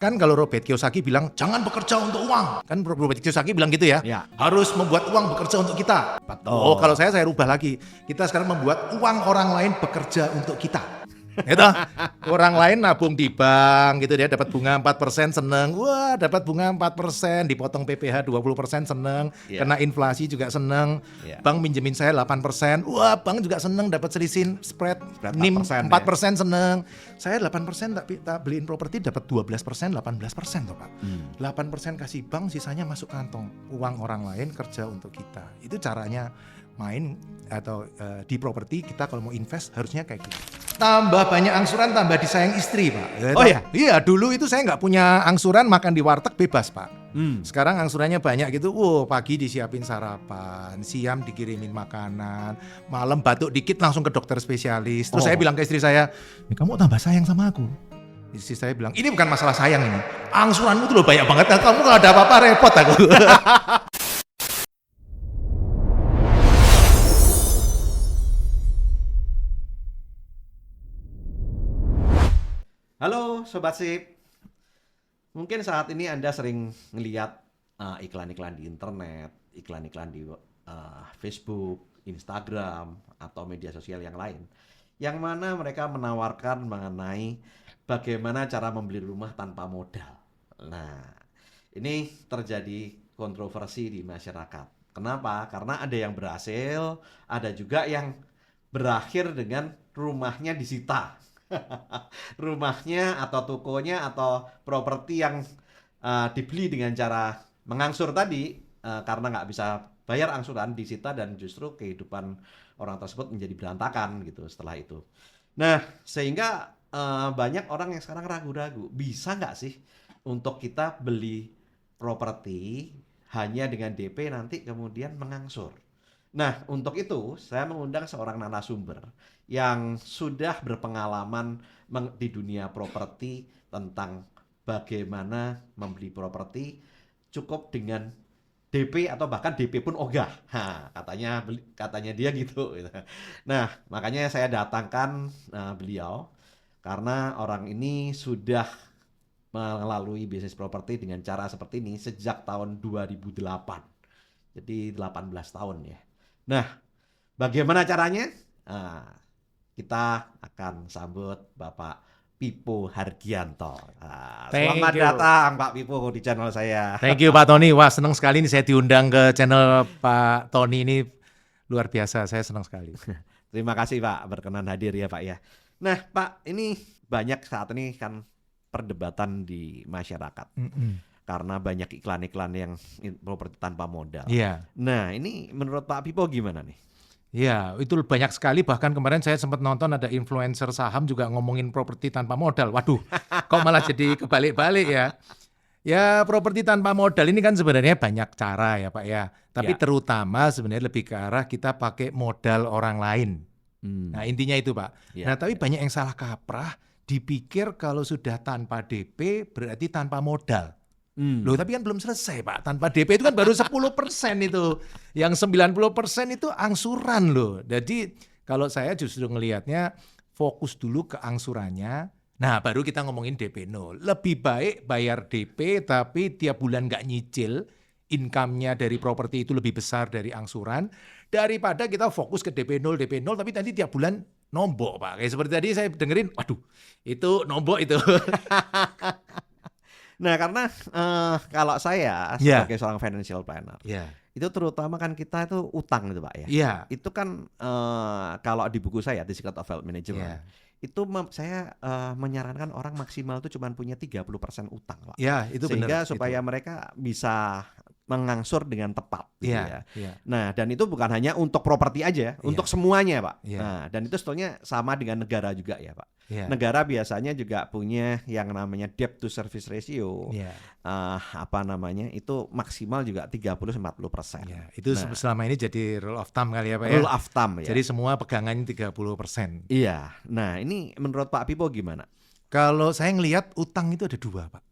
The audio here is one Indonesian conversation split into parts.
Kan kalau Robert Kiyosaki bilang, jangan bekerja untuk uang. Kan Robert Kiyosaki bilang gitu ya. Ya. Harus membuat uang bekerja untuk kita. Oh, kalau saya rubah lagi. Kita sekarang membuat uang orang lain bekerja untuk kita. Gitu. Orang lain nabung di bank gitu dia dapat bunga 4% seneng. Wah, dapat bunga 4%, dipotong PPh 20% seneng. Yeah. Kena inflasi juga seneng. Yeah. Bank minjemin saya 8%. Wah, bank juga seneng dapat selisih spread NIM 4% seneng. Saya 8% tak beliin properti dapat 12%, 18% tuh, Pak. 8% kasih bank, sisanya masuk kantong. Uang orang lain kerja untuk kita. Itu caranya main atau di properti kita kalau mau invest harusnya kayak gitu. Tambah banyak angsuran, tambah disayang istri, Pak. Oh ya? Iya, dulu itu saya nggak punya angsuran, makan di warteg bebas, Pak. Sekarang angsurannya banyak gitu. Pagi disiapin sarapan, siang dikirimin makanan, malam batuk dikit langsung ke dokter spesialis. Terus saya bilang ke istri saya, kamu tambah sayang sama aku. Istri saya bilang, ini bukan masalah sayang ini. Angsuranmu tuh loh banyak banget. Kamu kalau ada apa-apa repot aku. Halo Sobat Sip, mungkin saat ini Anda sering ngeliat iklan-iklan di internet, iklan-iklan di Facebook, Instagram, atau media sosial yang lain, yang mana mereka menawarkan mengenai bagaimana cara membeli rumah tanpa modal. Nah, ini terjadi kontroversi di masyarakat. Kenapa? Karena ada yang berhasil, ada juga yang berakhir dengan rumahnya disita. Rumahnya atau tokonya atau properti yang dibeli dengan cara mengangsur tadi karena nggak bisa bayar angsuran disita dan justru kehidupan orang tersebut menjadi berantakan gitu setelah itu. Nah, sehingga banyak orang yang sekarang ragu-ragu, bisa nggak sih untuk kita beli properti hanya dengan DP nanti kemudian mengangsur. Nah, untuk itu saya mengundang seorang narasumber yang sudah berpengalaman di dunia properti tentang bagaimana membeli properti cukup dengan DP atau bahkan DP pun ogah. Katanya dia gitu. Nah, makanya saya datangkan beliau karena orang ini sudah melalui bisnis properti dengan cara seperti ini sejak tahun 2008. Jadi 18 tahun ya. Nah, bagaimana caranya? Kita akan sambut Bapak Pippo Hargianto. Selamat datang Pak Pippo di channel saya. Thank you Pak Tony. Wah, senang sekali nih saya diundang ke channel Pak Tony ini. Luar biasa, saya senang sekali. Terima kasih Pak berkenan hadir ya Pak ya. Nah Pak, ini banyak saat ini kan perdebatan di masyarakat. Karena banyak iklan-iklan yang properti tanpa modal. Iya. Nah, ini menurut Pak Pippo gimana nih? Iya, itu banyak sekali. Bahkan kemarin saya sempat nonton ada influencer saham juga ngomongin properti tanpa modal. Waduh, kok malah jadi kebalik-balik ya. Ya, properti tanpa modal ini kan sebenarnya banyak cara ya Pak ya. Tapi terutama sebenarnya lebih ke arah kita pakai modal orang lain. Nah, intinya itu Pak. Nah, tapi banyak yang salah kaprah. Dipikir kalau sudah tanpa DP berarti tanpa modal. Loh, tapi kan belum selesai Pak. Tanpa DP itu kan baru 10% itu. Yang 90% itu angsuran loh. Jadi kalau saya justru ngelihatnya fokus dulu ke angsurannya. Nah, baru kita ngomongin DP 0. Lebih baik bayar DP tapi tiap bulan nggak nyicil. Income-nya dari properti itu lebih besar dari angsuran. Daripada kita fokus ke DP 0 tapi nanti tiap bulan nombok Pak. Kayak seperti tadi saya dengerin, waduh itu nombok itu. Nah, karena kalau saya sebagai seorang financial planner, itu terutama kan kita itu utang gitu Pak ya. Itu kan kalau di buku saya, The Secret of Wealth Management, itu saya menyarankan orang maksimal itu cuma punya 30% utang Pak. Itu sehingga benar, supaya itu. mereka bisa mengangsur dengan tepat gitu ya. Iya. Nah, dan itu bukan hanya untuk properti aja, untuk semuanya Pak. Iya. Nah, dan itu sebetulnya sama dengan negara juga ya Pak. Iya. Negara biasanya juga punya yang namanya debt to service ratio. Iya. Itu maksimal juga 30-40%. Iya. Itu selama ini jadi rule of thumb kali ya Pak ya. Rule of thumb ya. Jadi semua pegangannya 30%. Iya. Nah, ini menurut Pak Pippo gimana? Kalau saya ngelihat utang itu ada dua Pak.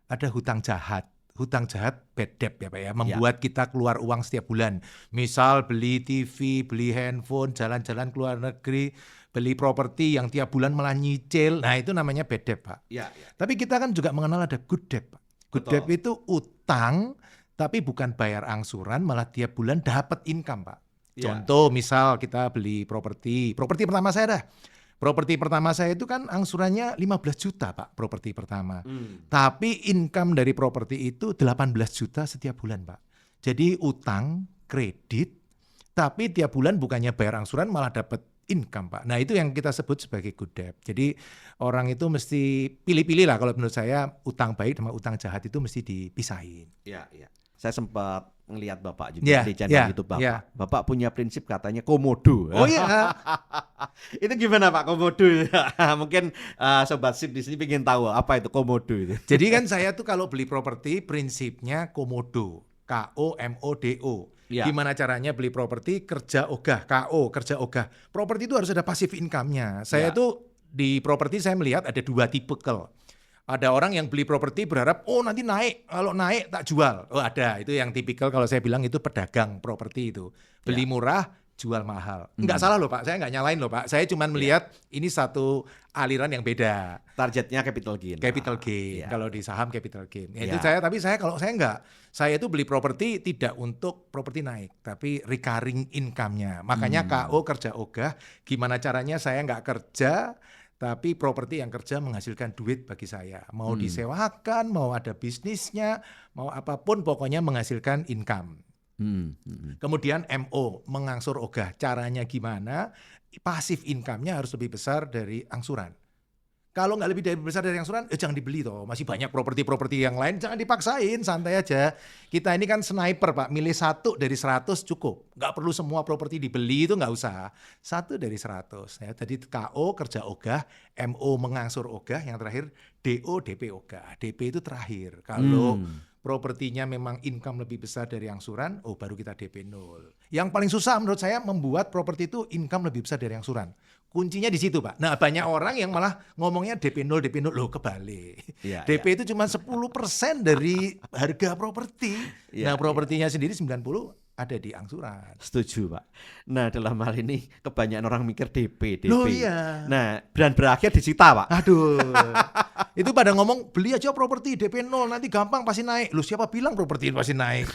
Ada hutang jahat. Hutang jahat bad debt ya Pak ya, membuat kita keluar uang setiap bulan. Misal beli TV, beli handphone, jalan-jalan ke luar negeri, beli properti yang tiap bulan malah nyicil. Nah, itu namanya bad debt, Pak. Ya, ya. Tapi kita kan juga mengenal ada good debt, Pak. Good Betul. debt itu utang tapi bukan bayar angsuran, malah tiap bulan dapat income, Pak. Ya. Contoh misal kita beli properti pertama saya dah. Properti pertama saya itu kan angsurannya 15 juta, Pak, properti pertama. Tapi income dari properti itu 18 juta setiap bulan, Pak. Jadi utang, kredit, tapi tiap bulan bukannya bayar angsuran malah dapat income, Pak. Nah, itu yang kita sebut sebagai good debt. Jadi orang itu mesti pilih-pilih lah, kalau menurut saya utang baik sama utang jahat itu mesti dipisahin. Ya, ya. Saya sempat ngelihat Bapak juga Ya, di channel ya, YouTube Bapak. ya. Bapak punya prinsip katanya komodo. Oh iya. Itu gimana Pak komodo? Mungkin sobat SIP di sini pengen tahu apa itu komodo itu. Jadi kan saya tuh kalau beli properti prinsipnya komodo, KOMODO. Ya. Gimana caranya beli properti? Kerja ogah, KO, kerja ogah. Properti itu harus ada passive income-nya. Saya Ya. tuh di properti saya melihat ada dua tipikal. Ada orang yang beli properti berharap, oh nanti naik, kalau naik tak jual. Oh ada, itu yang tipikal kalau saya bilang itu pedagang properti itu. Beli murah, jual mahal. Enggak salah loh Pak, saya enggak nyalain loh Pak. Saya cuma melihat ini satu aliran yang beda. Targetnya capital gain. Capital gain, Ya. kalau di saham capital gain. Ya, Ya. itu tapi kalau saya enggak. Saya itu beli properti tidak untuk properti naik, tapi recurring income-nya. Makanya KO kerja ogah, gimana caranya saya enggak kerja, tapi properti yang kerja menghasilkan duit bagi saya. Mau disewakan, mau ada bisnisnya, mau apapun pokoknya menghasilkan income. Kemudian MO, mengangsur ogah. Caranya gimana? Pasif income-nya harus lebih besar dari angsuran. Kalau nggak lebih besar dari angsuran, jangan dibeli toh. Masih banyak properti-properti yang lain, jangan dipaksain, santai aja. Kita ini kan sniper Pak, milih 1 dari 100 cukup. Nggak perlu semua properti dibeli, itu nggak usah. 1 dari 100. Ya. Jadi KO kerja ogah, MO mengangsur ogah, yang terakhir DO DP ogah. DP itu terakhir. Kalau propertinya memang income lebih besar dari angsuran, baru kita DP 0. Yang paling susah menurut saya membuat properti itu income lebih besar dari angsuran. Kuncinya di situ Pak. Nah banyak orang yang malah ngomongnya DP 0, loh kebalik. Ya, DP itu cuma 10% dari harga properti. Ya, Nah propertinya sendiri 90 ada di angsuran. Setuju Pak. Nah dalam hal ini kebanyakan orang mikir DP. Loh iya. Nah dan berakhir disita Pak. Aduh. Itu pada ngomong beli aja properti DP 0 nanti gampang pasti naik. Lu siapa bilang properti pasti naik?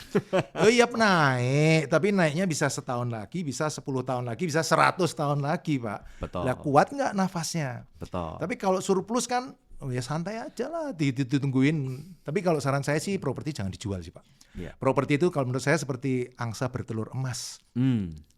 Oh iya naik, tapi naiknya bisa setahun lagi, bisa 10 tahun lagi, bisa 100 tahun lagi Pak. Betul. Lah kuat nggak nafasnya? Betul. Tapi kalau surplus kan, ya santai aja lah, ditungguin. Tapi kalau saran saya sih properti jangan dijual sih Pak. Ya. Properti itu kalau menurut saya seperti angsa bertelur emas.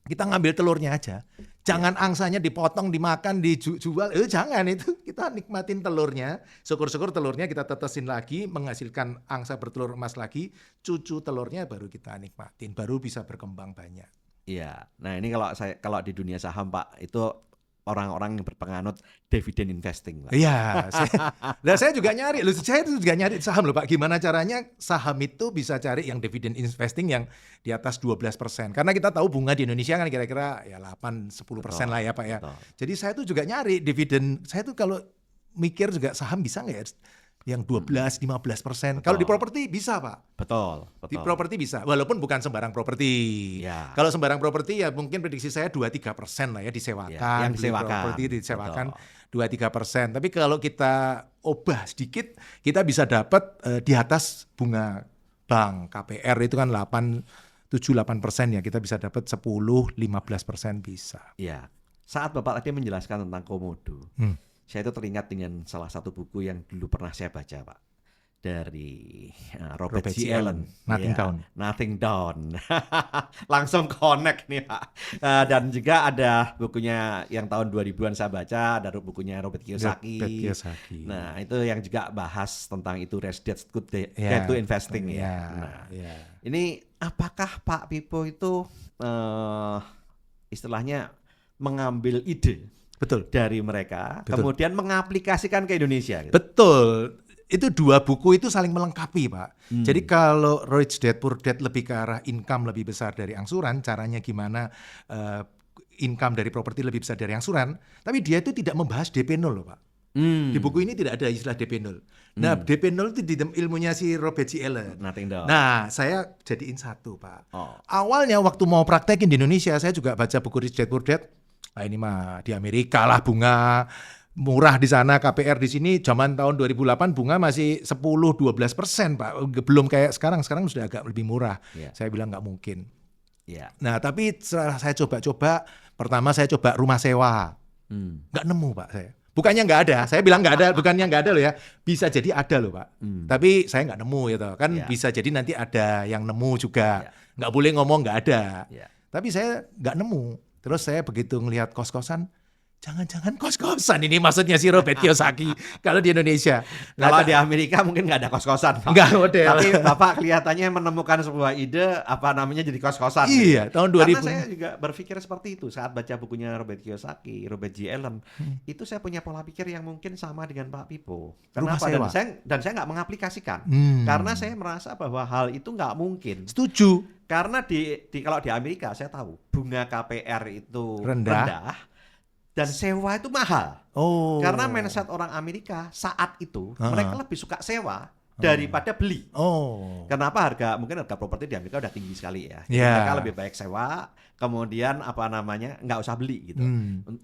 Kita ngambil telurnya aja. Jangan angsanya dipotong, dimakan, dijual. Jangan itu. Kita nikmatin telurnya. Syukur-syukur telurnya kita tetesin lagi, menghasilkan angsa bertelur emas lagi. Cucu telurnya baru kita nikmatin. Baru bisa berkembang banyak. Iya. Nah ini kalau di dunia saham Pak, itu orang-orang yang berpenganut dividend investing Pak. Iya. Saya juga nyari. Saya juga nyari saham loh Pak. Gimana caranya saham itu bisa cari yang dividend investing yang di atas 12%. Karena kita tahu bunga di Indonesia kan kira-kira ya 8-10% lah ya Pak ya. Betul. Jadi saya tuh juga nyari dividen. Saya tuh kalau mikir juga saham bisa nggak ya? Yang 12-15%. Kalau di properti bisa Pak. Betul. Di properti bisa, walaupun bukan sembarang properti. Ya. Kalau sembarang properti ya mungkin prediksi saya 2-3% lah ya disewakan. Ya, yang Beli disewakan. properti disewakan 2-3%. Tapi kalau kita ubah sedikit, kita bisa dapat di atas bunga bank. KPR itu kan 7-8% ya, kita bisa dapat 10-15% bisa. Iya. Saat Bapak tadi menjelaskan tentang komodo, saya itu teringat dengan salah satu buku yang dulu pernah saya baca Pak. Dari Robert G. Allen. Nothing Ya, Down. Nothing Down. Langsung connect nih Pak. Dan juga ada bukunya yang tahun 2000-an saya baca, ada bukunya Robert Kiyosaki. Robert Kiyosaki. Nah itu yang juga bahas tentang itu Rich Dad Good Dad Ya. to Investing ya. Ya, Nah, ya. ini apakah Pak Pipo itu istilahnya mengambil ide Betul. dari mereka, Betul. kemudian mengaplikasikan ke Indonesia? Gitu? Betul. Itu dua buku itu saling melengkapi, Pak. Jadi kalau Rich Dad Poor Dad lebih ke arah income lebih besar dari angsuran, caranya gimana income dari properti lebih besar dari angsuran, tapi dia itu tidak membahas DP 0 loh, Pak. Di buku ini tidak ada istilah DP 0. Nah, DP 0 itu di ilmunya si Robert G. Allen. Nothing Down. Nah, saya jadiin satu, Pak. Oh. Awalnya waktu mau praktekin di Indonesia, saya juga baca buku Rich Dad Poor Dad. Nah, ini mah di Amerika lah bunga murah di sana, KPR di sini zaman tahun 2008 bunga masih 10-12%, Pak. Belum kayak sekarang sudah agak lebih murah. Iya. Saya bilang nggak mungkin. Iya. Nah, tapi setelah saya coba-coba, pertama saya coba rumah sewa. Nggak nemu, Pak, saya. Bukannya nggak ada, saya bilang nggak ada, bukannya nggak ada loh ya. Bisa jadi ada loh, Pak. Tapi saya nggak nemu gitu. Kan Iya. bisa jadi nanti ada yang nemu juga. Iya. Nggak boleh ngomong nggak ada. Iya. Tapi saya nggak nemu. Terus saya begitu ngelihat kos-kosan, jangan-jangan kos-kosan ini maksudnya si Robert Kiyosaki kalau di Indonesia. Kalau di Amerika mungkin nggak ada kos-kosan, Pak. Nggak model. Tapi Bapak kelihatannya menemukan sebuah ide jadi kos-kosan. Iya, tahun 2000. Karena saya juga berpikir seperti itu saat baca bukunya Robert Kiyosaki, Robert G. Allen. Itu saya punya pola pikir yang mungkin sama dengan Pak Pipo. Rumah Kenapa? sewa. Dan saya nggak mengaplikasikan. Karena saya merasa bahwa hal itu nggak mungkin. Setuju. Karena kalau di Amerika saya tahu bunga KPR itu Rendah. dan sewa itu mahal. Oh. Karena mindset orang Amerika saat itu mereka lebih suka sewa daripada beli. Oh. Kenapa mungkin harga properti di Amerika udah tinggi sekali ya. Jadi Yeah. mereka lebih baik sewa, kemudian nggak usah beli gitu.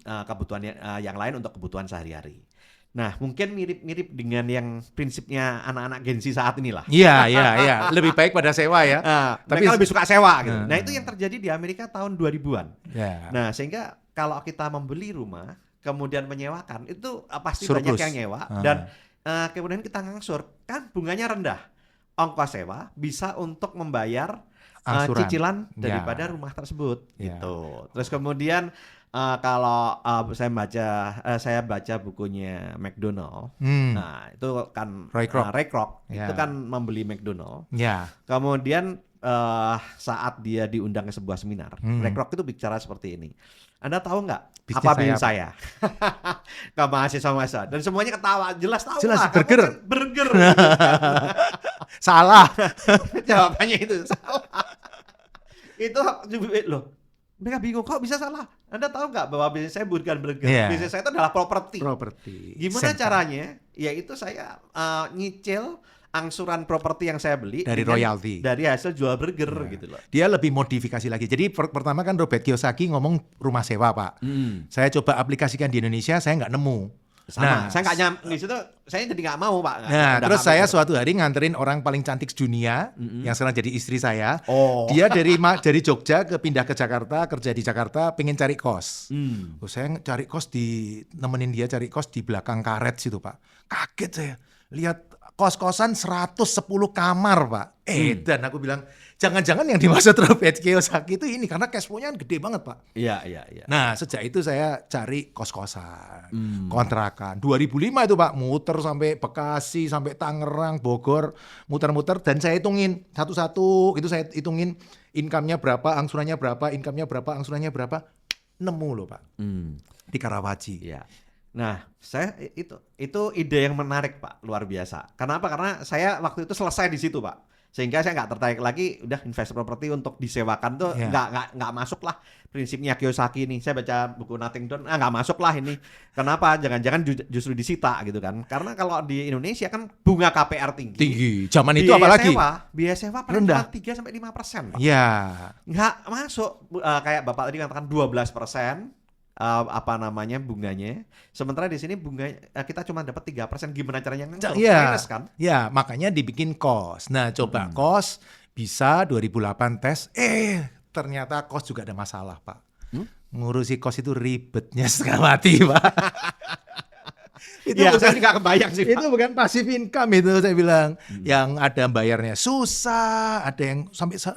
Kebutuhan yang lain untuk kebutuhan sehari-hari. Nah, mungkin mirip-mirip dengan yang prinsipnya anak-anak Gen Z saat inilah. Iya. Lebih baik pada sewa ya. Tapi mereka lebih suka sewa gitu. Nah, itu yang terjadi di Amerika tahun 2000-an. Ya. Nah, sehingga kalau kita membeli rumah, kemudian menyewakan, itu pasti Surplus. banyak yang nyewa. Dan kemudian kita ngangsur, kan bunganya rendah. Ongkos sewa bisa untuk membayar Angsuran. cicilan daripada rumah tersebut. Ya. Gitu. Terus kemudian kalau saya baca bukunya McDonald, nah itu kan Ray Kroc. itu kan membeli McDonald. Ya. Kemudian saat dia diundang ke sebuah seminar, Ray Kroc itu bicara seperti ini. Anda tahu nggak Bisnis apa bisnis saya saya? Ke mahasiswa-mahasiswa. Dan semuanya ketawa. Jelas tahu Jelas, lah. burger. Kamu kan burger. Gitu kan. Salah. Jawabannya itu salah. Itu loh. Mereka bingung, kok bisa salah? Anda tahu nggak bahwa bisnis saya bukan burger? Yeah. Bisnis saya itu adalah properti. Gimana Center. caranya? Yaitu saya nyicil angsuran properti yang saya beli Dari royalti. dari hasil jual burger gitu loh. Dia lebih modifikasi lagi. Jadi pertama kan Robert Kiyosaki ngomong rumah sewa, Pak. Saya coba aplikasikan di Indonesia, saya nggak nemu. Sama, saya nggak di situ, saya jadi nggak mau, Pak. Nah, terus saya suatu hari nganterin orang paling cantik dunia yang sekarang jadi istri saya. Oh. Dia dari Jogja pindah ke Jakarta, kerja di Jakarta, pengen cari kos. Saya cari kos nemenin dia cari kos di belakang karet situ, Pak. Kaget saya lihat kos-kosan 110 kamar, Pak. Dan aku bilang, jangan-jangan yang dimaksud Robert Kiyosaki itu ini karena cash flow-nya gede banget, Pak. Iya. Nah, sejak itu saya cari kos-kosan, kontrakan. 2005 itu, Pak, muter sampai Bekasi, sampai Tangerang, Bogor, muter-muter dan saya hitungin satu-satu. Itu saya hitungin income-nya berapa, angsurannya berapa, income-nya berapa, angsurannya berapa. Nemu loh, Pak. Di Karawaci. Iya. Nah, saya itu ide yang menarik, Pak, luar biasa. Kenapa? Karena saya waktu itu selesai di situ, Pak. Sehingga saya nggak tertarik lagi, udah invest properti untuk disewakan tuh nggak masuk lah prinsipnya Kiyosaki ini. Saya baca buku Nothing Down, nggak masuk lah ini. Kenapa? Jangan-jangan justru disita gitu kan? Karena kalau di Indonesia kan bunga KPR tinggi. Zaman itu apalagi? Biaya sewa paling rendah 3-5%. Iya. Nggak masuk kayak Bapak tadi katakan 12%. Bunganya. Sementara di sini bunga kita cuma dapat 3%. Gimana caranya ngangsur? Minus kan? Ya, makanya dibikin kos. Nah, coba kos bisa 2008 tes. Ternyata kos juga ada masalah, Pak. Ngurusi kos itu ribetnya setengah mati, Pak. Saya nggak kebayang sih, Pak. Itu bukan passive income itu saya bilang. Yang ada bayarnya susah, ada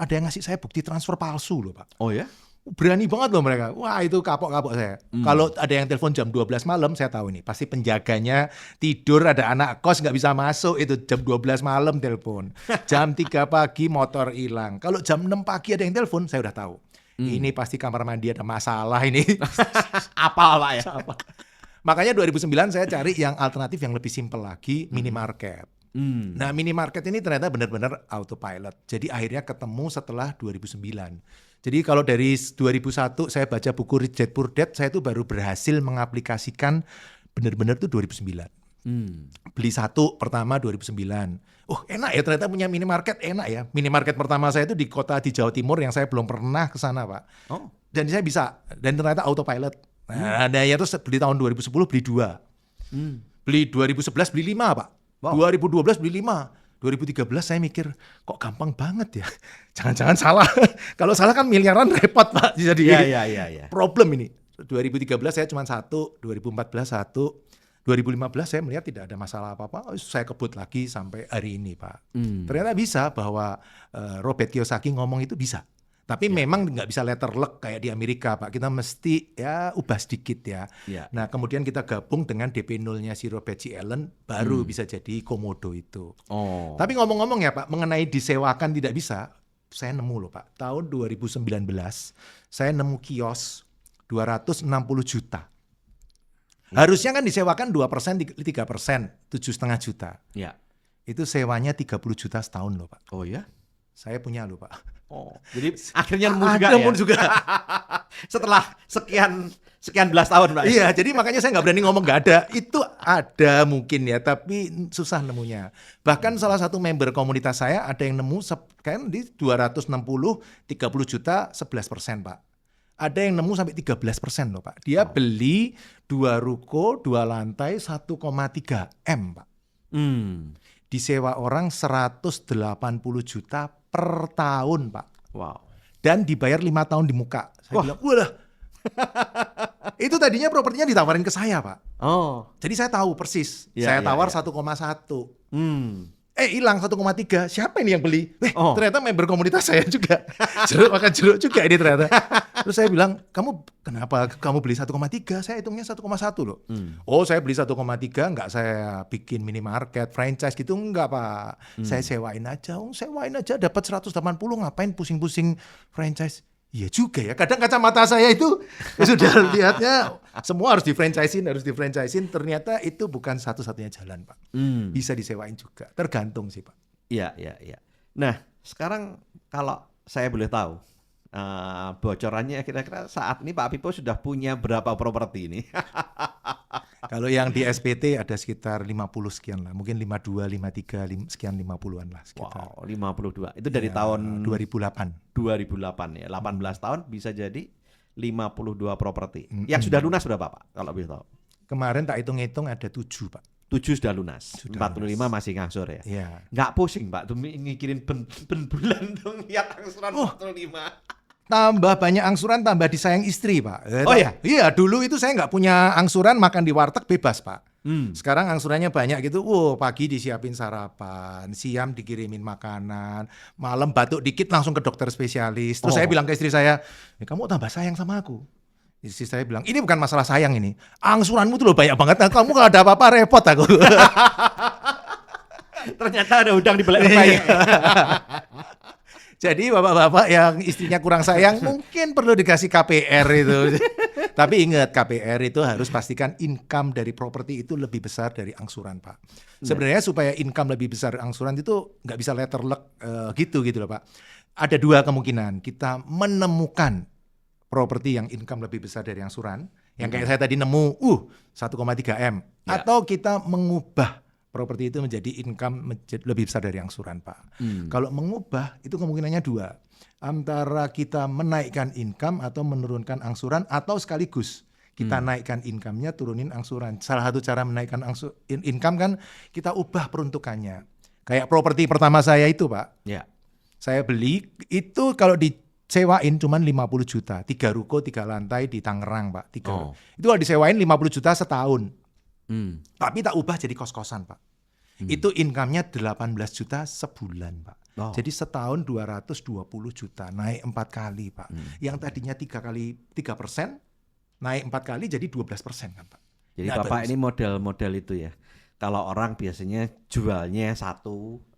yang ngasih saya bukti transfer palsu loh, Pak. Oh ya? Berani banget loh mereka. Wah, itu kapok-kapok saya. Kalau ada yang telepon jam 12 malam, saya tahu ini. Pasti penjaganya tidur, ada anak kos nggak bisa masuk. Itu jam 12 malam telepon. Jam 3 pagi motor hilang. Kalau jam 6 pagi ada yang telepon, saya udah tahu. Ini pasti kamar mandi ada masalah ini. Apal, Pak ya? Makanya 2009 saya cari yang alternatif yang lebih simpel lagi, minimarket. Nah, minimarket ini ternyata benar-benar autopilot. Jadi akhirnya ketemu setelah 2009. Jadi kalau dari 2001 saya baca buku Rich Dad Poor Dad, saya tuh baru berhasil mengaplikasikan benar-benar tuh 2009. Beli satu pertama 2009. Enak ya ternyata punya minimarket, enak ya. Minimarket pertama saya itu di kota di Jawa Timur yang saya belum pernah ke sana, Pak. Dan saya bisa, dan ternyata autopilot. Nah, terus beli tahun 2010 beli 2. Beli 2011 beli 5, Pak. Wow. 2012 beli 5. 2013 saya mikir, kok gampang banget ya. Jangan-jangan salah. Kalau salah kan miliaran repot, Pak. Jadi Iya. problem ini. 2013 saya cuma 1, 2014 1, 2015 saya melihat tidak ada masalah apa-apa. Saya kebut lagi sampai hari ini, Pak. Ternyata bisa bahwa Robert Kiyosaki ngomong itu bisa. Tapi memang nggak bisa letter luck kayak di Amerika, Pak. Kita mesti ya ubah sedikit ya. Nah, kemudian kita gabung dengan DP 0-nya si Robert G. Allen, baru bisa jadi komodo itu. Tapi ngomong-ngomong ya, Pak, mengenai disewakan tidak bisa, saya nemu loh, Pak. Tahun 2019, saya nemu kios 260 juta. Harusnya kan disewakan 2%, 3%, 7,5 juta. Itu sewanya 30 juta setahun loh, Pak. Oh ya? Saya punya loh, Pak. Jadi akhirnya nemu juga ya? Setelah sekian belas tahun, Pak. Iya, jadi makanya saya nggak berani ngomong nggak ada. Itu ada mungkin ya, tapi susah nemunya. Bahkan salah satu member komunitas saya ada yang nemu kan di 260, 30 juta, 11%, Pak. Ada yang nemu sampai 13% loh, Pak. Dia beli 2 ruko, 2 lantai, 1,3 M, Pak. Disewa orang 180 juta per tahun, Pak. Wow. Dan dibayar 5 tahun di muka. Saya bilang, walah. Itu tadinya propertinya ditawarin ke saya, Pak. Jadi saya tahu persis. Saya tawar 1,1. Hilang 1,3. Siapa ini yang beli? Ternyata member komunitas saya juga. Jeruk makan jeruk juga ini ternyata. Terus saya bilang, kenapa kamu beli 1,3? Saya hitungnya 1,1 loh. Saya beli 1,3 enggak saya bikin minimarket, franchise gitu enggak, Pak. Saya sewain aja. Sewain aja dapat 180, ngapain pusing-pusing franchise? Iya juga ya. Kadang kacamata saya itu sudah lihatnya semua harus difranchisein. Ternyata itu bukan satu-satunya jalan, Pak. Bisa disewain juga. Tergantung sih, Pak. Iya. Nah, sekarang kalau saya boleh tahu, bocorannya kira-kira saat ini Pak Pipo sudah punya berapa properti ini? Kalau yang di SPT ada sekitar 50 sekian lah. Mungkin 52, 53, sekian 50-an lah sekitar. Wow, 52. Itu dari tahun 2008. 2008 ya. 18 tahun bisa jadi 52 properti. Yang sudah lunas berapa, Pak? Kalau bisa tahu. Kemarin tak hitung-hitung ada 7, Pak. 7 sudah lunas. 45 masih ngangsur ya. Nggak pusing, Pak. Tuh mikirin ben bulan dong lihat angsuran 45. Tambah banyak angsuran, tambah disayang istri, Pak. Iya, dulu itu saya nggak punya angsuran, makan di warteg bebas, Pak. Sekarang angsurannya banyak gitu. Pagi disiapin sarapan, siang dikirimin makanan, malam batuk dikit langsung ke dokter spesialis. Terus saya bilang ke istri saya, kamu tambah sayang sama aku. Istri saya bilang, ini bukan masalah sayang ini. Angsuranmu tuh loh banyak banget. Kamu kalau ada apa-apa repot aku. Ternyata ada udang di belakang saya. Jadi bapak-bapak yang istrinya kurang sayang mungkin perlu dikasih KPR itu. Tapi ingat, KPR itu harus pastikan income dari properti itu lebih besar dari angsuran, Pak. Sebenarnya supaya income lebih besar dari angsuran itu nggak bisa letter luck gitu loh, Pak. Ada 2 kemungkinan. Kita menemukan properti yang income lebih besar dari angsuran, yang kayak saya tadi nemu 1,3 M, atau kita mengubah properti itu menjadi income lebih besar dari angsuran, Pak. Kalau mengubah itu kemungkinannya 2. Antara kita menaikkan income atau menurunkan angsuran, atau sekaligus kita naikkan income-nya, turunin angsuran. Salah satu cara menaikkan income kan kita ubah peruntukannya. Kayak properti pertama saya itu, Pak. Saya beli itu kalau disewain cuman 50 juta. 3 ruko, 3 lantai di Tangerang, Pak. Itu kalau disewain 50 juta setahun. Tapi tak ubah jadi kos-kosan, Pak. Itu income-nya 18 juta sebulan, Pak. Jadi setahun 220 juta, naik 4 kali, Pak. Yang tadinya 3%, naik 4 kali jadi 12% kan, Pak. Jadi Bapak ini model-model itu ya. Kalau orang biasanya jualnya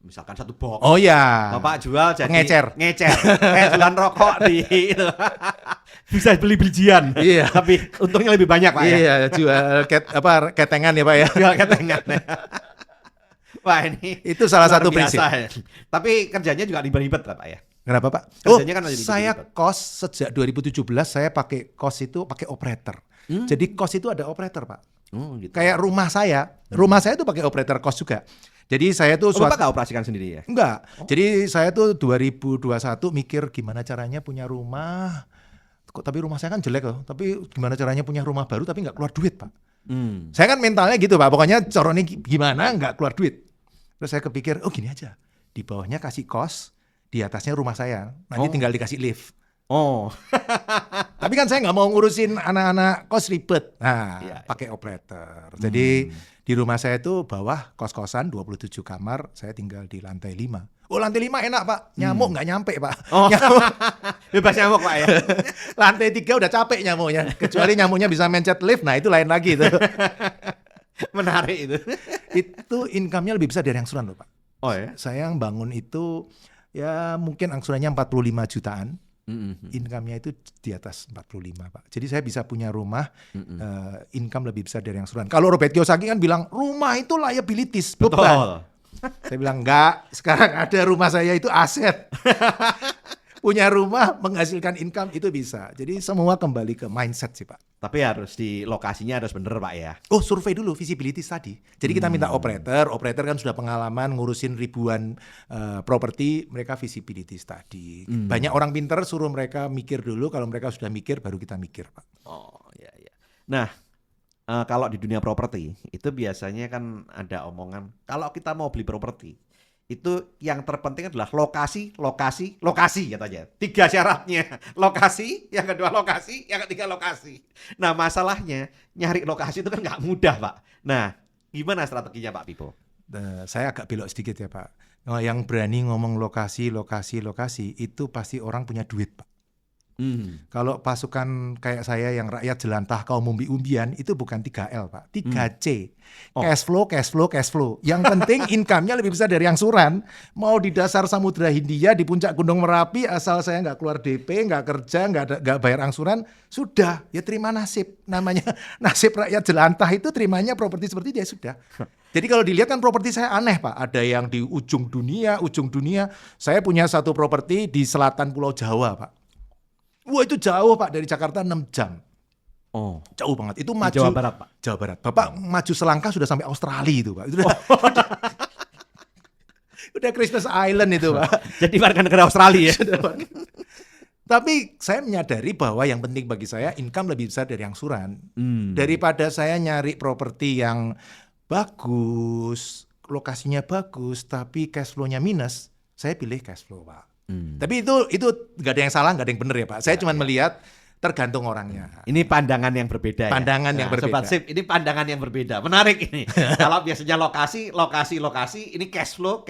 misalkan satu box. Bapak jual jadi ngecer. Kayak jualan rokok di itu. Bisa beli bijian. Tapi untungnya lebih banyak, Pak ya. Jual ketengan ya, Pak ya. Jual ketengan. Wah, ini itu salah satu prinsip. Ya. Tapi kerjanya juga ribet-ribet, Pak ya. Kenapa, Pak? Kerjanya kan saya kos sejak 2017 saya pakai kos itu pakai operator. Jadi kos itu ada operator, Pak. Gitu. Kayak rumah saya itu pakai operator kos juga. Jadi saya tuh Bapak nggak operasikan sendiri ya? Enggak. Jadi saya tuh 2021 mikir gimana caranya punya rumah kok tapi rumah saya kan jelek loh, tapi gimana caranya punya rumah baru tapi nggak keluar duit Pak. Hmm. Saya kan mentalnya gitu Pak, pokoknya caranya gimana nggak keluar duit. Terus saya kepikir, oh gini aja, di bawahnya kasih kos, di atasnya rumah saya, nanti tinggal dikasih lift. Oh. Tapi kan saya nggak mau ngurusin anak-anak kos ribet. Nah, pakai operator. Jadi di rumah saya itu bawah kos-kosan 27 kamar, saya tinggal di lantai 5. Oh lantai 5 enak Pak, nyamuk nggak nyampe Pak. Oh. Nyamuk. Bebas nyamuk Pak ya. Lantai 3 udah capek nyamuknya, kecuali nyamuknya bisa mencet lift, nah itu lain lagi itu. Menarik itu. Itu income-nya lebih besar dari angsuran loh Pak. Oh ya. Saya yang bangun itu ya mungkin angsurannya 45 jutaan. Income-nya itu di atas 45 Pak. Jadi saya bisa punya rumah income lebih besar dari angsuran. Kalau Robert Kiyosaki kan bilang rumah itu liabilities, beban. Betul. Saya bilang enggak, sekarang ada rumah saya itu aset. Punya rumah menghasilkan income itu bisa. Jadi semua kembali ke mindset sih Pak. Tapi harus di lokasinya harus bener Pak ya. Oh survei dulu visibility tadi. Jadi kita minta operator kan sudah pengalaman ngurusin ribuan properti, mereka visibility tadi. Banyak orang pinter suruh mereka mikir dulu, kalau mereka sudah mikir baru kita mikir Pak. Oh iya iya. Nah kalau di dunia properti itu biasanya kan ada omongan kalau kita mau beli properti itu yang terpenting adalah lokasi katanya. 3 syaratnya. Lokasi, yang kedua lokasi, yang ketiga lokasi. Nah masalahnya nyari lokasi itu kan nggak mudah Pak. Nah gimana strateginya Pak Pipo? Saya agak belok sedikit ya Pak. Yang berani ngomong lokasi itu pasti orang punya duit Pak. Kalau pasukan kayak saya yang rakyat jelantah kaum umbi-umbian itu bukan 3L Pak, 3C. Cash flow. Yang penting income-nya lebih besar dari angsuran. Mau di dasar Samudra Hindia, di puncak Gunung Merapi, asal saya nggak keluar DP, nggak kerja, nggak bayar angsuran, sudah ya terima nasib. Namanya nasib rakyat jelantah itu terimanya properti seperti dia sudah. Jadi kalau dilihat kan properti saya aneh Pak. Ada yang di ujung dunia. Saya punya satu properti di selatan Pulau Jawa Pak. Wah itu jauh Pak, dari Jakarta 6 jam. Oh, jauh banget. Itu maju Jawa Barat Pak. Jawa Barat. Bapak maju selangkah sudah sampai Australia itu Pak. Itu udah Christmas Island itu Pak. Jadi warga negara Australia ya. Tapi saya menyadari bahwa yang penting bagi saya income lebih besar dari angsuran. Daripada saya nyari properti yang bagus, lokasinya bagus, tapi cash flow-nya minus, saya pilih cash flow Pak. Tapi itu nggak ada yang salah, nggak ada yang benar ya Pak. Saya cuma melihat tergantung orangnya. Ini pandangan yang berbeda. Pandangan yang berbeda. Sobat Sip, ini pandangan yang berbeda. Menarik ini. Kalau biasanya lokasi, ini cash flow.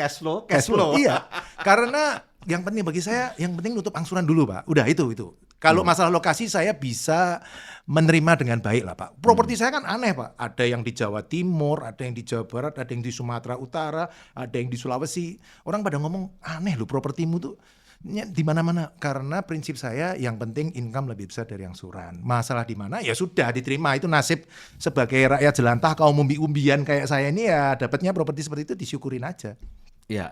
Iya, karena yang penting bagi saya, yang penting nutup angsuran dulu Pak. Udah itu. Kalau masalah lokasi saya bisa menerima dengan baik lah Pak. Properti saya kan aneh Pak. Ada yang di Jawa Timur, ada yang di Jawa Barat, ada yang di Sumatera Utara, ada yang di Sulawesi. Orang pada ngomong aneh loh propertimu tuh di mana-mana. Karena prinsip saya yang penting income lebih besar dari angsuran. Masalah di mana ya sudah diterima, itu nasib sebagai rakyat jelantah kaum umbi-umbian kayak saya ini ya dapatnya properti seperti itu disyukurin aja. Iya.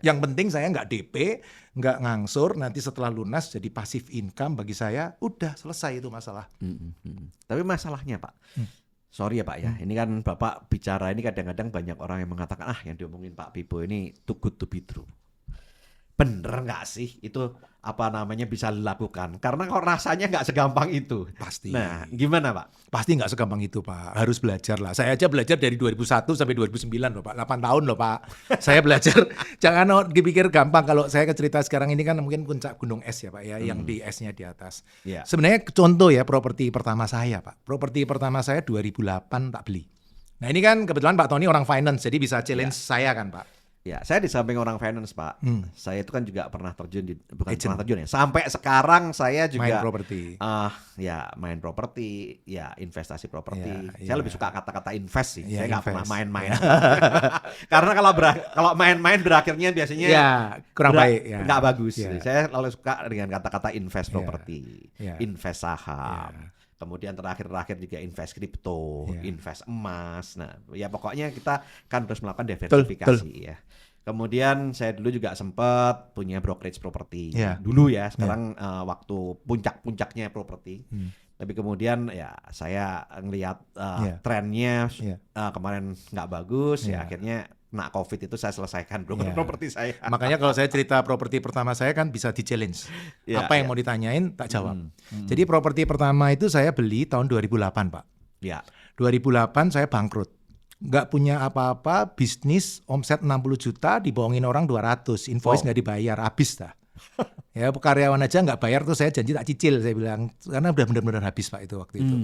Yang penting saya nggak DP, nggak ngangsur, nanti setelah lunas jadi passive income bagi saya, udah selesai itu masalah. Tapi masalahnya Pak, sorry ya Pak ya, ini kan Bapak bicara ini kadang-kadang banyak orang yang mengatakan yang diomongin Pak Pipo ini too good to be true. Bener nggak sih itu bisa dilakukan? Karena kok rasanya nggak segampang itu. Pasti. Nah, gimana Pak? Pasti nggak segampang itu Pak. Harus belajar lah. Saya aja belajar dari 2001 sampai 2009 loh Pak. 8 tahun loh Pak. Saya belajar. Jangan dipikir gampang. Kalau saya cerita sekarang ini kan mungkin puncak gunung es ya Pak ya. Yang di esnya di atas. Yeah. Sebenarnya contoh ya properti pertama saya Pak. Properti pertama saya 2008 tak beli. Nah ini kan kebetulan Pak Tony orang finance. Jadi bisa challenge saya kan Pak. Ya, saya di samping orang finance Pak, saya itu kan juga pernah terjun sampai sekarang saya juga main properti. Main properti, ya investasi properti. Saya lebih suka kata-kata invest sih. Saya nggak pernah main-main. Karena kalau main-main berakhirnya biasanya kurang baik, nggak bagus. Saya lalu suka dengan kata-kata invest properti, invest saham. Kemudian terakhir juga invest kripto, invest emas. Nah, ya pokoknya kita kan harus melakukan diversifikasi ya. Kemudian saya dulu juga sempat punya brokerage properti dulu ya. Sekarang waktu puncak-puncaknya properti. Tapi kemudian ya saya ngelihat trennya kemarin nggak bagus, ya akhirnya kena COVID itu saya selesaikan Iya. properti saya. Makanya kalau saya cerita properti pertama saya kan bisa di-challenge. Iya, Apa yang iya. mau ditanyain tak jawab. Jadi properti pertama itu saya beli tahun 2008, Pak. Ya. 2008 saya bangkrut. Nggak punya apa-apa, bisnis omset 60 juta, dibohongin orang 200, invoice nggak dibayar, habis dah. Ya karyawan aja nggak bayar tuh saya janji tak cicil, saya bilang. Karena udah benar-benar habis Pak itu waktu itu.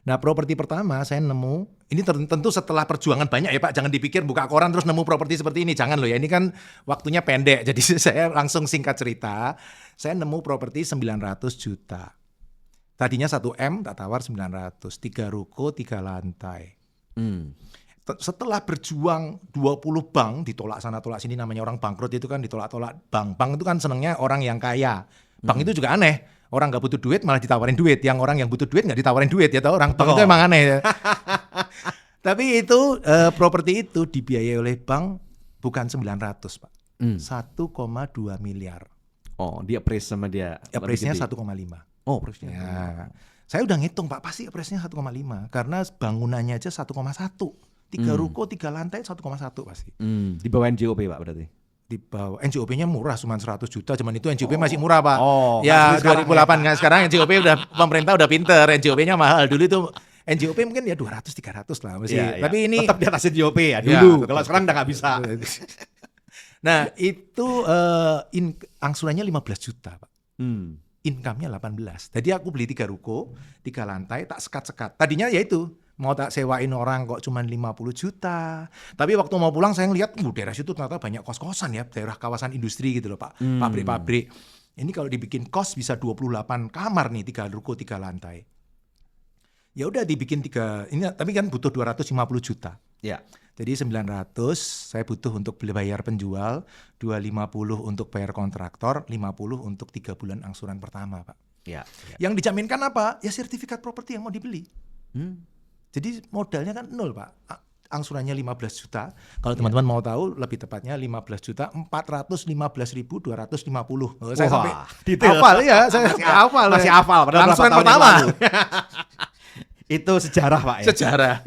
Nah properti pertama saya nemu, ini tentu setelah perjuangan banyak ya Pak, jangan dipikir buka koran terus nemu properti seperti ini, jangan loh ya, ini kan waktunya pendek, jadi saya langsung singkat cerita, saya nemu properti 900 juta. Tadinya 1M tak tawar 900, 3 ruko, 3 lantai. Setelah berjuang 20 bank, ditolak sana tolak sini, namanya orang bangkrut itu kan ditolak-tolak bank. Bank itu kan senangnya orang yang kaya. Bank itu juga aneh. Orang nggak butuh duit malah ditawarin duit. Yang orang yang butuh duit nggak ditawarin duit ya tahu orang. Bank itu emang aneh ya. Tapi itu properti itu dibiayai oleh bank bukan 900 Pak. 1,2 miliar. Oh, dia appraise sama dia. Appraise-nya lebih 1,5. gede. Oh, appraise-nya. Ya. Saya udah ngitung Pak, pasti appraise-nya 1,5 karena bangunannya aja 1,1. 3 ruko, 3 lantai 1,1 pasti. Di bawah NJOP Pak berarti. Di bawah NJOP-nya murah cuma 100 juta, cuman itu NJOP masih murah Pak. Oh, ya nggak 2008 kan sekarang NJOP udah pemerintah udah pinter, NJOP-nya mahal. Dulu itu NJOP mungkin ya 200 300 lah masih. Iya, iya. Tapi ini tetap di atas NJOP ya Ya, dulu. tetap. Kalau sekarang udah nggak bisa. Nah, itu angsurannya 15 juta Pak. Income-nya 18. Jadi aku beli 3 ruko, 3 lantai, tak sekat-sekat. Tadinya ya itu, mau tak sewain orang kok cuman 50 juta. Tapi waktu mau pulang saya ngeliat, daerah situ ternyata banyak kos-kosan ya, daerah kawasan industri gitu loh Pak, pabrik-pabrik. Ini kalau dibikin kos bisa 28 kamar nih, 3 ruko, 3 lantai. Ya udah dibikin 3, ini tapi kan butuh 250 juta. Ya. Jadi 900 saya butuh untuk bayar penjual, 250 untuk bayar kontraktor, 50 untuk 3 bulan angsuran pertama Pak. Ya. Yang dijaminkan apa? Ya sertifikat properti yang mau dibeli. Jadi modalnya kan 0 Pak. Angsurannya 15 juta. Kalau teman-teman mau tahu lebih tepatnya 15 juta 415.250. Saya sampai detail. hafal ya, saya hafal. Masih hafal padahal berapa angsuran tahun yang pertama. lalu. Itu sejarah Pak ya. Sejarah.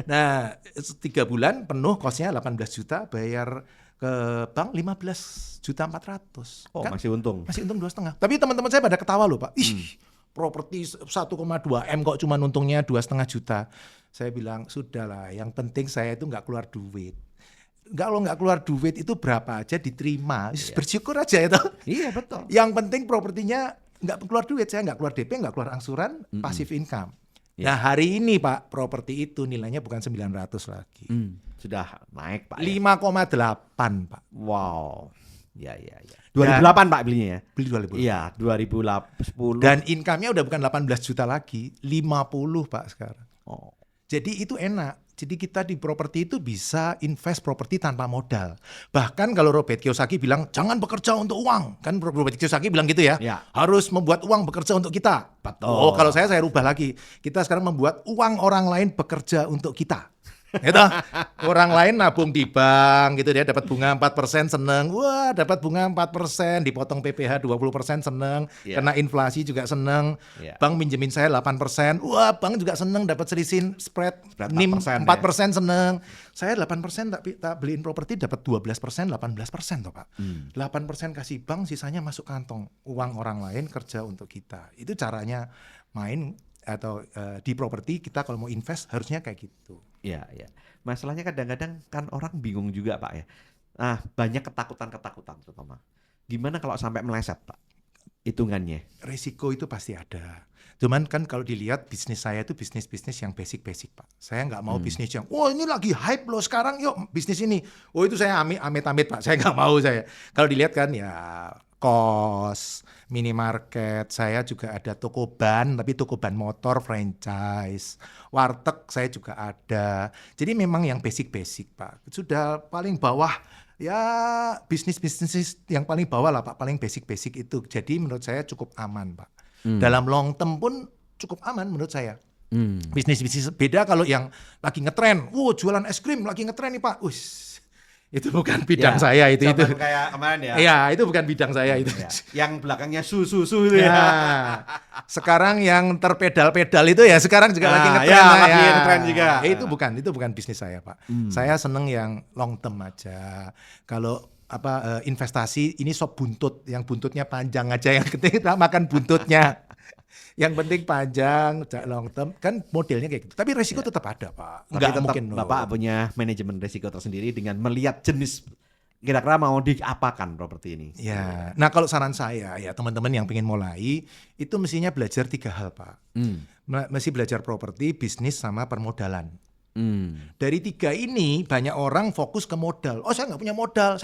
Nah, 3 bulan penuh kosnya 18 juta, bayar ke bank 15 juta 400. Oh, Kan masih untung. masih untung 2,5. Tapi teman-teman saya pada ketawa loh Pak. Ih, properti 1,2 M kok cuma untungnya 2,5 juta. Saya bilang, sudahlah, yang penting saya itu nggak keluar duit. Kalau nggak keluar duit itu berapa aja diterima. Bersyukur aja ya toh. Iya, betul. Yang penting propertinya nggak keluar duit, saya nggak keluar DP, nggak keluar angsuran, passive income. Nah hari ini Pak, properti itu nilainya bukan 900 lagi. Sudah naik Pak. 5,8 Pak. Wow. Ya. 2008 Pak belinya ya. Beli 2000. Iya, 2010. Dan income-nya udah bukan 18 juta lagi, 50 Pak sekarang. Oh. Jadi itu enak. Jadi kita di properti itu bisa invest properti tanpa modal. Bahkan kalau Robert Kiyosaki bilang jangan bekerja untuk uang. Kan Robert Kiyosaki bilang gitu ya. Ya. Harus membuat uang bekerja untuk kita. Betul. Oh, kalau saya rubah lagi. Kita sekarang membuat uang orang lain bekerja untuk kita. Gitu. Orang lain nabung di bank gitu dia dapat bunga 4% seneng. Wah, dapat bunga 4%, dipotong PPh 20% seneng. Yeah. Kena inflasi juga seneng. Yeah. Bank minjemin saya 8%. Wah, bank juga seneng dapat selisih spread NIM 4% 4% seneng. Saya 8% tak beliin properti dapat 12%, 18% toh, Pak. 8% kasih bank, sisanya masuk kantong. Uang orang lain kerja untuk kita. Itu caranya main atau di properti kita kalau mau invest harusnya kayak gitu. Iya. Masalahnya kadang-kadang kan orang bingung juga Pak ya. Nah, banyak ketakutan terutama. Gimana kalau sampai meleset Pak? Hitungannya. Risiko itu pasti ada. Cuman kan kalau dilihat bisnis saya itu bisnis-bisnis yang basic Pak. Saya nggak mau bisnis yang, ini lagi hype loh sekarang, yuk bisnis ini. Oh itu saya amit-amit Pak, saya nggak mau saya. Kalau dilihat kan ya kos, minimarket, saya juga ada toko ban, tapi toko ban motor franchise, warteg saya juga ada. Jadi memang yang basic Pak. Sudah paling bawah ya bisnis yang paling bawah lah Pak, paling basic itu. Jadi menurut saya cukup aman Pak. Dalam long term pun cukup aman menurut saya. Bisnis beda kalau yang lagi ngetren. Jualan es krim lagi ngetren nih Pak. Itu bukan bidang Ya, saya itu. zaman kayak kemarin ya. Iya, itu bukan bidang saya itu. Ya. Yang belakangnya su itu ya. Ya, sekarang yang terpedal-pedal itu ya sekarang juga lagi ngetren ya, lah lagi ya. ngetren juga. Itu bukan bisnis saya, Pak. Saya seneng yang long term aja. Kalau investasi ini sop buntut, yang buntutnya panjang aja, yang penting kita makan buntutnya. Yang penting panjang, long term, kan modelnya kayak gitu. Tapi resiko tetap ada, Pak. Tapi Nggak tetap mungkin. Bapak punya manajemen risiko tersendiri dengan melihat jenis kira-kira mau diapakan properti ini. Ya, nah kalau saran saya ya teman-teman yang pengen mulai itu mestinya belajar 3 hal, Pak. Mesti belajar properti, bisnis, sama permodalan. Dari 3 ini banyak orang fokus ke modal. Oh, saya nggak punya modal,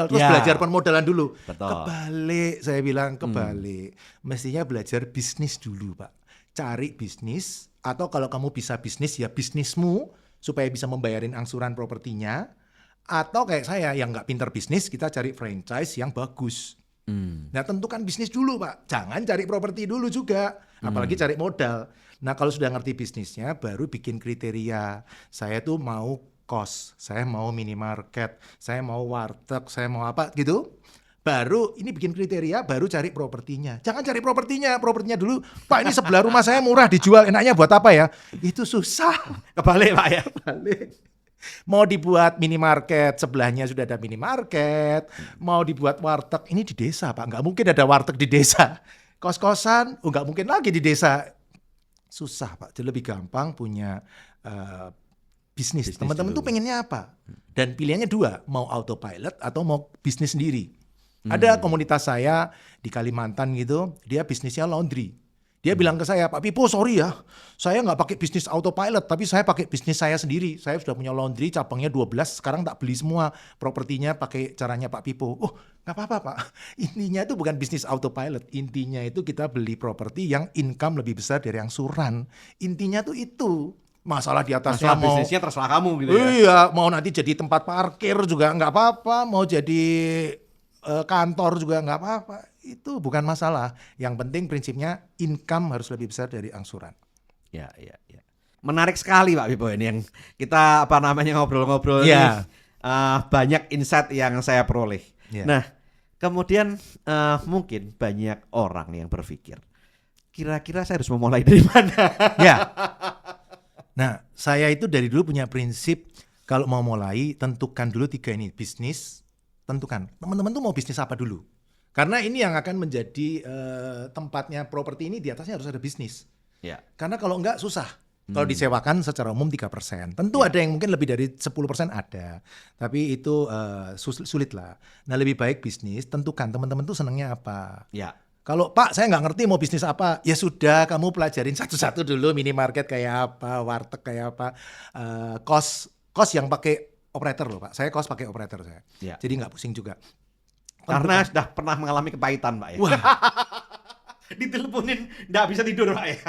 terus Ya. belajar permodalan dulu. Betul. Kebalik, saya bilang kebalik. Mestinya belajar bisnis dulu, Pak. Cari bisnis, atau kalau kamu bisa bisnis ya bisnismu supaya bisa membayarin angsuran propertinya. Atau kayak saya yang nggak pinter bisnis, kita cari franchise yang bagus. Nah, tentukan bisnis dulu, Pak. Jangan cari properti dulu juga, apalagi cari modal. Nah, kalau sudah ngerti bisnisnya, baru bikin kriteria. Saya tuh mau kos, saya mau minimarket, saya mau warteg, saya mau apa gitu. Baru ini bikin kriteria, baru cari propertinya. Jangan cari propertinya dulu. Pak, ini sebelah rumah saya murah dijual, enaknya buat apa ya? Itu susah. Kebalik Pak ya. Balik. Mau dibuat minimarket, sebelahnya sudah ada minimarket. Mau dibuat warteg, ini di desa, Pak. Nggak mungkin ada warteg di desa. Kos-kosan, nggak mungkin lagi di desa. Susah, Pak. Jadi lebih gampang punya bisnis. Teman-teman tuh pengennya apa? Dan pilihannya 2, mau autopilot atau mau bisnis sendiri. Ada komunitas saya di Kalimantan gitu, dia bisnisnya laundry. Dia bilang ke saya, Pak Pipo, sorry ya, saya nggak pakai bisnis autopilot, tapi saya pakai bisnis saya sendiri. Saya sudah punya laundry, cabangnya 12, sekarang tak beli semua propertinya pakai caranya Pak Pipo. Oh, nggak apa-apa, Pak. Intinya itu bukan bisnis autopilot. Intinya itu kita beli properti yang income lebih besar dari angsuran. Intinya tuh itu. Masalah di atasnya Masalah mau bisnisnya terserah kamu gitu ya. iya, mau nanti jadi tempat parkir juga nggak apa-apa, mau jadi kantor juga nggak apa-apa. Itu bukan masalah. Yang penting prinsipnya income harus lebih besar dari angsuran. Ya. Menarik sekali Pak Pipo ini yang kita ngobrol-ngobrol Ya. ini. Banyak insight yang saya peroleh. Ya. Nah, kemudian mungkin banyak orang yang berpikir, kira-kira saya harus memulai dari mana? Ya. Nah, saya itu dari dulu punya prinsip kalau mau mulai tentukan dulu 3 ini, bisnis, tentukan. Teman-teman tuh mau bisnis apa dulu? Karena ini yang akan menjadi tempatnya properti ini, di atasnya harus ada bisnis. Ya. Karena kalau enggak susah. Kalau disewakan secara umum 3%. Tentu ada yang mungkin lebih dari 10% ada. Tapi itu sulit lah. Nah, lebih baik bisnis, tentukan teman-teman tuh senangnya apa. Ya. Kalau Pak saya nggak ngerti mau bisnis apa, ya sudah kamu pelajarin satu-satu dulu, minimarket kayak apa, warteg kayak apa, kos yang pakai operator loh Pak. Saya kos pakai operator saya. Ya. Jadi nggak pusing juga. Karena sudah pernah mengalami kepahitan Pak ya. Wah. Diteleponin nggak bisa tidur Pak ya.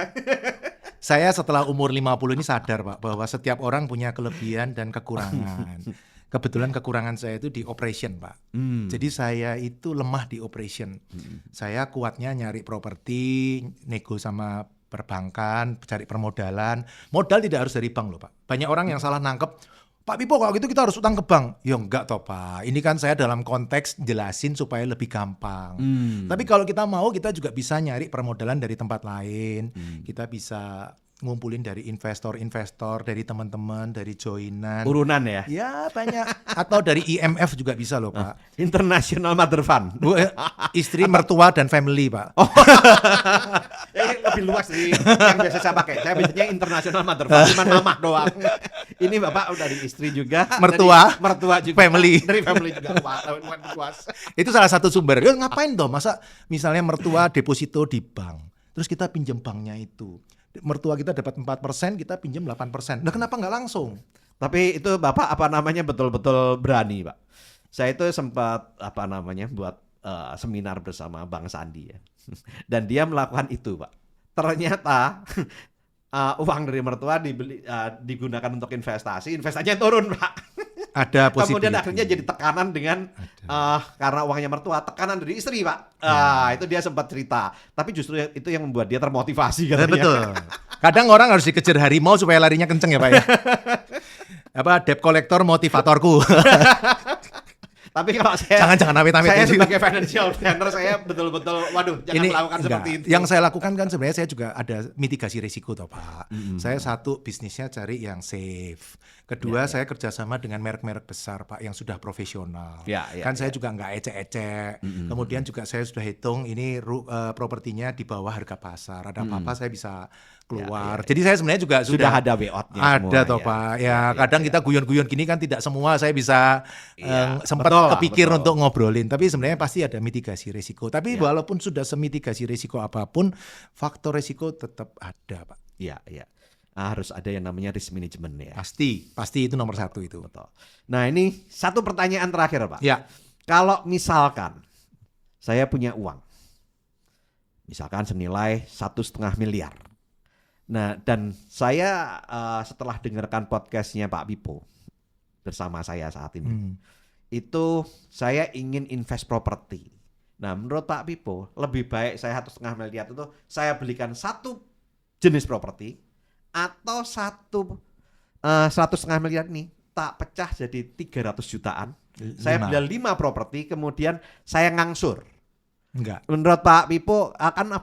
Saya setelah umur 50 ini sadar Pak bahwa setiap orang punya kelebihan dan kekurangan. Kebetulan kekurangan saya itu di operation Pak. Jadi saya itu lemah di operation. Saya kuatnya nyari properti, nego sama perbankan, cari permodalan. Modal tidak harus dari bank loh Pak. Banyak orang yang salah nangkep, Pak Pipo kalau gitu kita harus utang ke bank. Ya enggak toh Pak. Ini kan saya dalam konteks jelasin supaya lebih gampang. Tapi kalau kita mau, kita juga bisa nyari permodalan dari tempat lain. Kita bisa ngumpulin dari investor-investor, dari teman-teman, dari joinan. Urunan ya. Ya banyak. Atau dari IMF juga bisa loh Pak. International Mother Fund. Istri, mertua, dan family Pak. Lebih luas sih yang biasa saya pakai. Saya biasanya International Mother Fund, cuma mamah doang. Ini Bapak udah dari istri juga, Mertua, dari mertua juga, family. dari family juga. Luas. Itu salah satu sumber. Ya ngapain dong? Masa misalnya mertua deposito di bank, terus kita pinjam banknya itu. Mertua kita dapat 4%, kita pinjam 8%. Nah kenapa nggak langsung? Tapi itu Bapak betul-betul berani Pak. Saya itu sempat buat seminar bersama Bang Sandi ya. Dan dia melakukan itu Pak. Ternyata uang dari mertua digunakan untuk investasinya turun Pak. Ada positif. Kemudian akhirnya jadi tekanan dengan karena uangnya mertua, tekanan dari istri Pak. Itu dia sempat cerita. Tapi justru itu yang membuat dia termotivasi katanya. Betul. Kadang orang harus dikejar harimau supaya larinya kenceng ya Pak ya. Debt collector motivatorku. Tapi kalau saya Jangan amit-amit. saya sebagai financial planner saya betul-betul waduh jangan melakukan enggak. seperti itu. Yang saya lakukan kan sebenarnya saya juga ada mitigasi risiko toh Pak. Saya satu bisnisnya cari yang safe. Kedua saya kerjasama dengan merek-merek besar Pak yang sudah profesional. Kan saya juga nggak ecek-ecek. Kemudian juga saya sudah hitung ini propertinya di bawah harga pasar. Ada apa-apa saya bisa keluar. Jadi saya sebenarnya juga sudah ada way-out-nya ada semua, toh Pak. Kadang kita guyon-guyon gini kan tidak semua saya bisa sempat kepikir untuk ngobrolin. Tapi sebenarnya pasti ada mitigasi risiko. Tapi walaupun sudah semitigasi risiko apapun, faktor risiko tetap ada Pak. Iya. Harus ada yang namanya risk management ya. Pasti itu nomor satu itu. Betul. Nah ini satu pertanyaan terakhir Pak. Ya. Kalau misalkan saya punya uang, misalkan senilai 1,5 miliar. Nah dan saya setelah dengarkan podcastnya Pak Pipo bersama saya saat ini, itu saya ingin invest properti. Nah menurut Pak Pipo lebih baik saya 1,5 miliar itu saya belikan satu jenis properti atau 1,5 miliar ini tak pecah jadi 300 jutaan. Saya beli 5 properti kemudian saya ngangsur. Enggak. Menurut Pak Pipo akan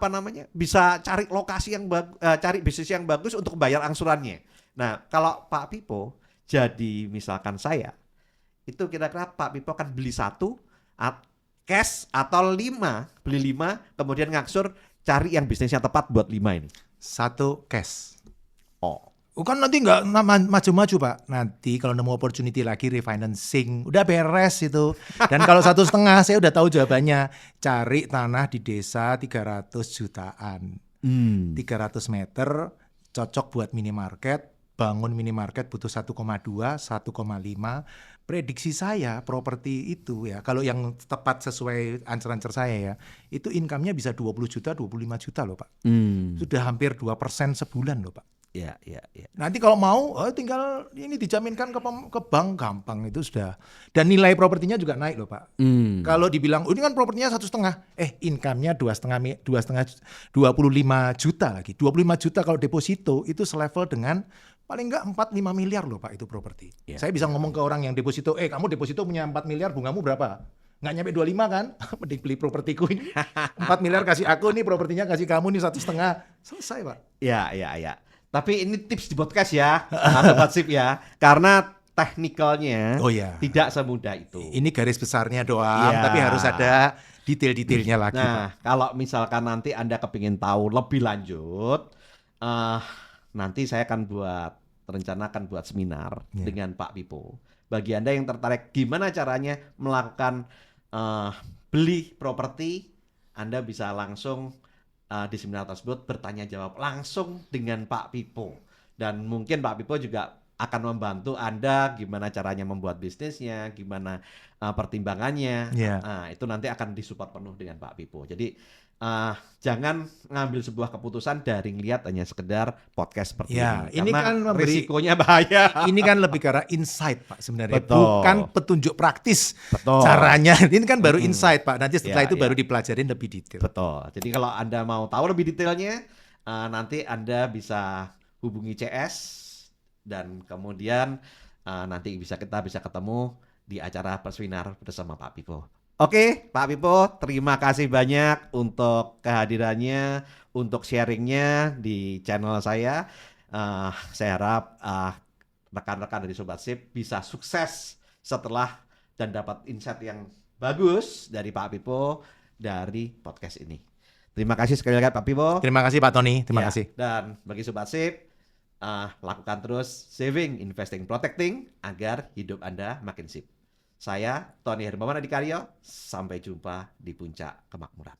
bisa cari lokasi yang cari bisnis yang bagus untuk bayar angsurannya. Nah, kalau Pak Pipo jadi misalkan saya, itu kira-kira Pak Pipo akan beli 1 cash atau 5, beli 5 kemudian ngangsur cari yang bisnisnya tepat buat 5 ini. 1 cash. Oh. Kan nanti nggak maju-maju Pak. Nanti kalau nemu opportunity lagi refinancing, udah beres itu. Dan kalau 1,5 saya udah tahu jawabannya. Cari tanah di desa 300 jutaan. 300 meter, cocok buat minimarket. Bangun minimarket butuh 1,2, 1,5. Prediksi saya properti itu ya, kalau yang tepat sesuai ancer-ancer saya ya, itu income-nya bisa 20 juta, 25 juta loh Pak. Sudah hampir 2% sebulan loh Pak. Iya. Nanti kalau mau tinggal ini dijaminkan ke bank gampang itu sudah. Dan nilai propertinya juga naik loh Pak. Kalau dibilang ini kan propertinya 1,5, income-nya 2,5 25 juta lagi. 25 juta kalau deposito itu selevel dengan paling enggak 4-5 miliar loh Pak itu properti. Saya bisa ngomong ke orang yang deposito, kamu deposito punya 4 miliar, bungamu berapa? Nggak nyampe 25 kan? Mending beli propertiku ini. 4 miliar kasih aku nih, propertinya kasih kamu nih 1,5. Selesai Pak. Iya. Tapi ini tips di podcast ya, Sobat Sip ya. Karena teknikalnya tidak semudah itu. Ini garis besarnya doang, tapi harus ada detail-detailnya lagi. Nah, kalau misalkan nanti Anda kepingin tahu lebih lanjut, nanti saya akan rencanakan buat seminar dengan Pak Pipo. Bagi Anda yang tertarik gimana caranya melakukan beli properti, Anda bisa langsung di seminar tersebut bertanya jawab langsung dengan Pak Pipo. Dan mungkin Pak Pipo juga akan membantu Anda gimana caranya membuat bisnisnya, gimana pertimbangannya. Nah, itu nanti akan disupport penuh dengan Pak Pipo. Jadi jangan ngambil sebuah keputusan dari ngelihat hanya sekedar podcast seperti ini. Ini kan risikonya bahaya. Ini kan lebih ke arah insight Pak sebenarnya. Betul. Bukan petunjuk praktis. Betul. Caranya. Ini kan baru insight Pak. Nanti setelah itu baru dipelajarin lebih detail. Betul. Jadi kalau Anda mau tahu lebih detailnya, nanti Anda bisa hubungi CS dan kemudian nanti kita bisa ketemu di acara perseminar bersama Pak Pipo. Oke, Pak Pipo, terima kasih banyak untuk kehadirannya, untuk sharingnya di channel saya. Saya harap rekan-rekan dari Sobat Sip bisa sukses setelah dan dapat insight yang bagus dari Pak Pipo dari podcast ini. Terima kasih sekali lagi Pak Pipo. Terima kasih Pak Tony, terima kasih. Dan bagi Sobat Sip, lakukan terus saving, investing, protecting agar hidup Anda makin sip. Saya Tony Hermawan Adikaryo, sampai jumpa di Puncak Kemakmuran.